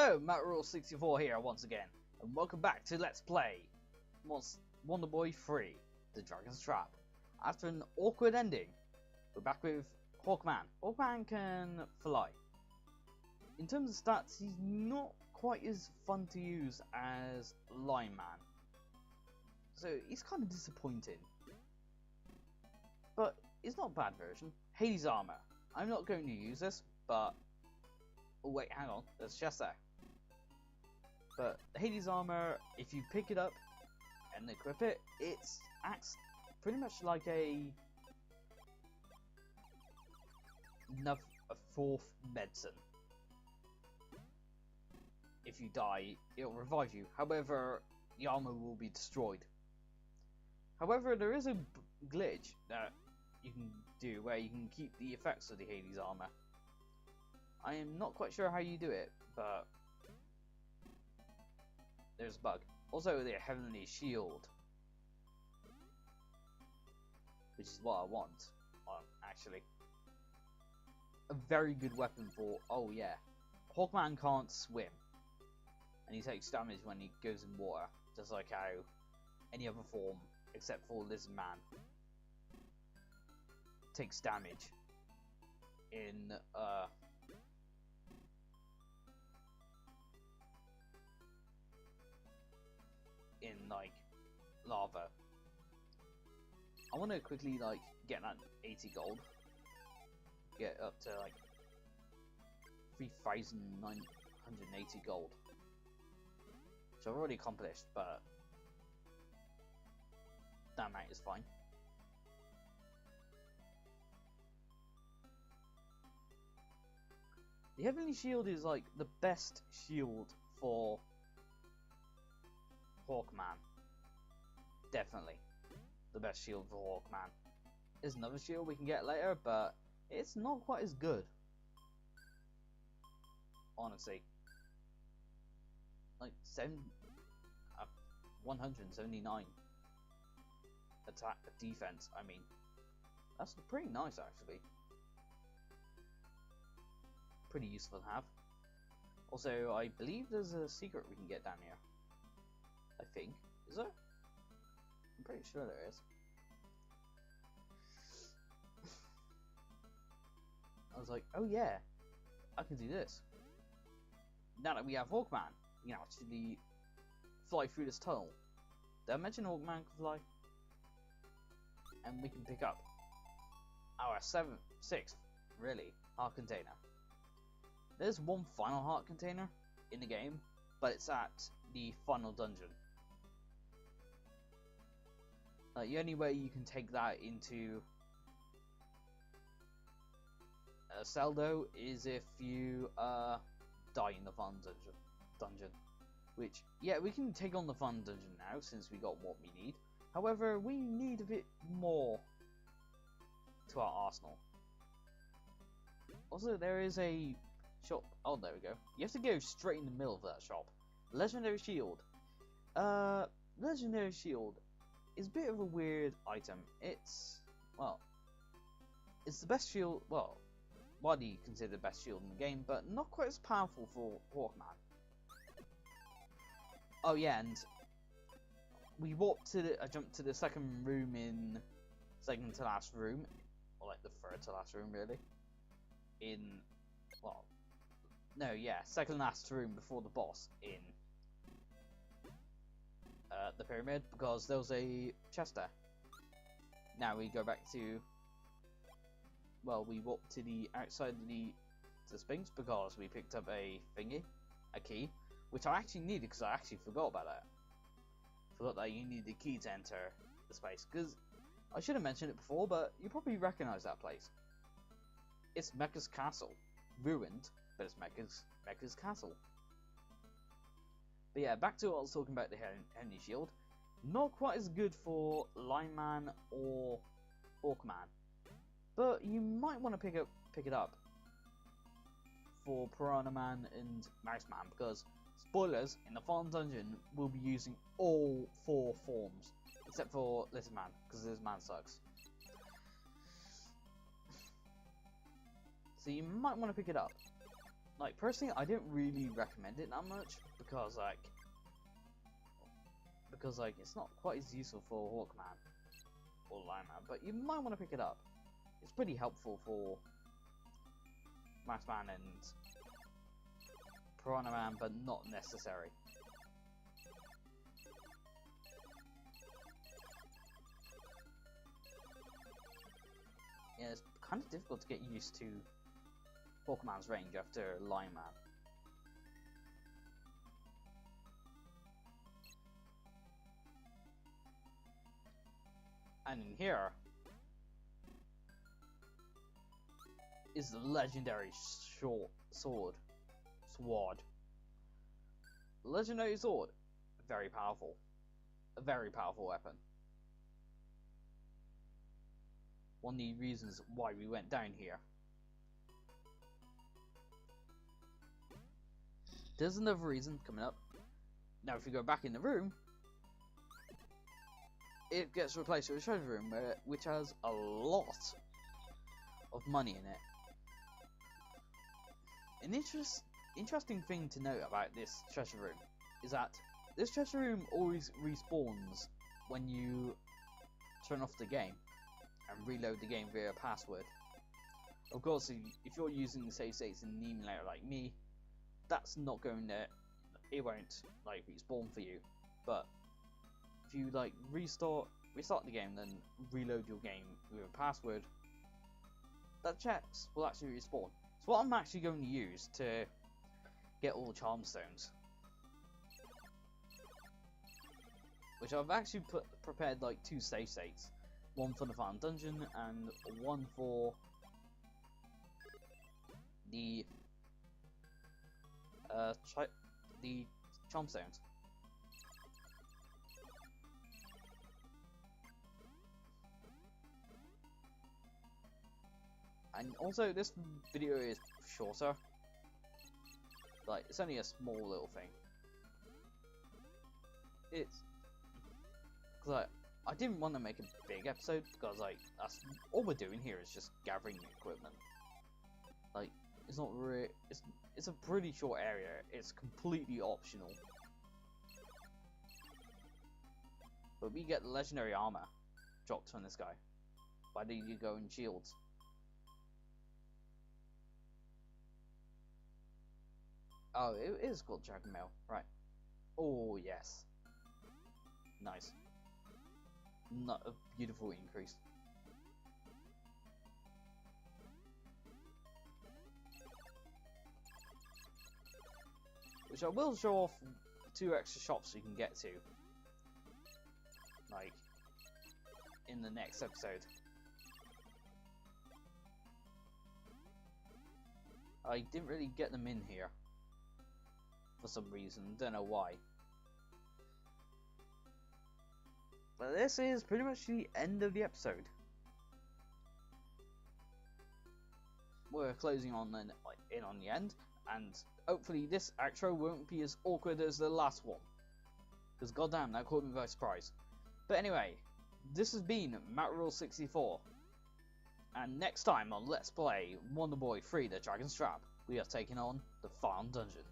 Hello, MattRule64 here once again, and welcome back to Let's Play Wonderboy 3, The Dragon's Trap. After an awkward ending, we're back with Hawkman. Hawkman can fly. In terms of stats, he's not quite as fun to use as Lineman, so he's kind of disappointing. But it's not a bad version. Hades armor. I'm not going to use this, but oh wait, hang on, there's a chest there. But Hades armor, if you pick it up and equip it, it acts pretty much like a fourth medicine. If you die, it'll revive you. However, the armor will be destroyed. However, there is a glitch that you can do where you can keep the effects of the Hades armor. I am not quite sure how you do it, but there's a bug. Also, the Heavenly Shield, which is what I want, actually. A very good weapon for, oh yeah, Hawkman can't swim, and he takes damage when he goes in water, just like how any other form, except for Lizard Man, takes damage in like lava. I want to quickly like get that 80 gold, get up to like 3,980 gold, which I've already accomplished, but that amount is fine. The Heavenly Shield is like the best shield for Hawkman. Definitely the best shield for Hawkman. There's another shield we can get later, but it's not quite as good, honestly. Like 179 attack defense. I mean, that's pretty nice actually. Pretty useful to have. Also, I believe there's a secret we can get down here. I think. Is there? I'm pretty sure there is. I was like, oh yeah, I can do this. Now that we have Hawkman, we can actually fly through this tunnel. Did I mention Hawkman can fly? And we can pick up our 6th, really, heart container. There's one final heart container in the game, but it's at the final dungeon. The only way you can take that into a cell though is if you die in the final dungeon. Which, yeah, we can take on the final dungeon now since we got what we need. However, we need a bit more to our arsenal. Also, there is a shop. Oh, there we go. You have to go straight in the middle of that shop. Legendary Shield. Legendary Shield is a bit of a weird item. It's, well, it's the best shield, well, widely considered the best shield in the game, but not quite as powerful for Hawkman. Oh yeah, and we warped to the, I jumped to the second room in, second to last room, or like the third to last room really, in, well, no, yeah, second last room before the boss in the pyramid, because there was a chest there. Now we go back to, well, we walked to the outside of the Sphinx because we picked up a thingy, a key, which I actually needed because I actually forgot about that. Forgot that you need the key to enter the space, because I should have mentioned it before, but you probably recognize that place. It's MEKA's castle, ruined, but it's MEKA's castle. But yeah, back to what I was talking about, the Heavenly Shield. Not quite as good for Lineman or Hawkman, but you might want to pick it up for Piranha Man and Mouse Man, because spoilers, in the final dungeon we'll be using all 4 forms except for Lizard Man, because Lizard Man sucks. So you might want to pick it up. like, personally, I didn't really recommend it that much because like it's not quite as useful for Hawkman or Lineman, but you might want to pick it up. It's pretty helpful for Maskman and Piranha Man, but not necessary. Yeah, it's kind of difficult to get used to Hawkman's range after Lion Man. And in here is the legendary short sword. Legendary sword. Very powerful. A very powerful weapon. One of the reasons why we went down here. There's another reason coming up. Now if you go back in the room, it gets replaced with a treasure room which has a lot of money in it. An interesting thing to note about this treasure room is that this treasure room always respawns when you turn off the game and reload the game via password. Of course, if you're using the save states in an emulator like me, that's not going to, it won't like respawn for you. But if you like restart the game, then reload your game with a password, that checks will actually respawn. So what I'm actually going to use to get all the charm stones, which I've actually prepared like 2 save states, one for the final dungeon and one for the charm stones. And also, this video is shorter. Like, it's only a small little thing. It's because I didn't want to make a big episode because like that's all we're doing here is just gathering equipment. Like, it's not really. It's a pretty short area. It's completely optional. But we get legendary armor dropped from this guy by the going shields. Oh, it is called Dragon Mail, right? Oh yes, nice. Not a beautiful increase. Which I will show off 2 extra shops you can get to, like, in the next episode. I didn't really get them in here for some reason, don't know why. But this is pretty much the end of the episode. We're closing on in on the end, and hopefully this outro won't be as awkward as the last one. Because goddamn, that caught me by surprise. But anyway, this has been MatRule64. And next time on Let's Play Wonderboy 3 The Dragon's Trap, we are taking on the Final Dungeon.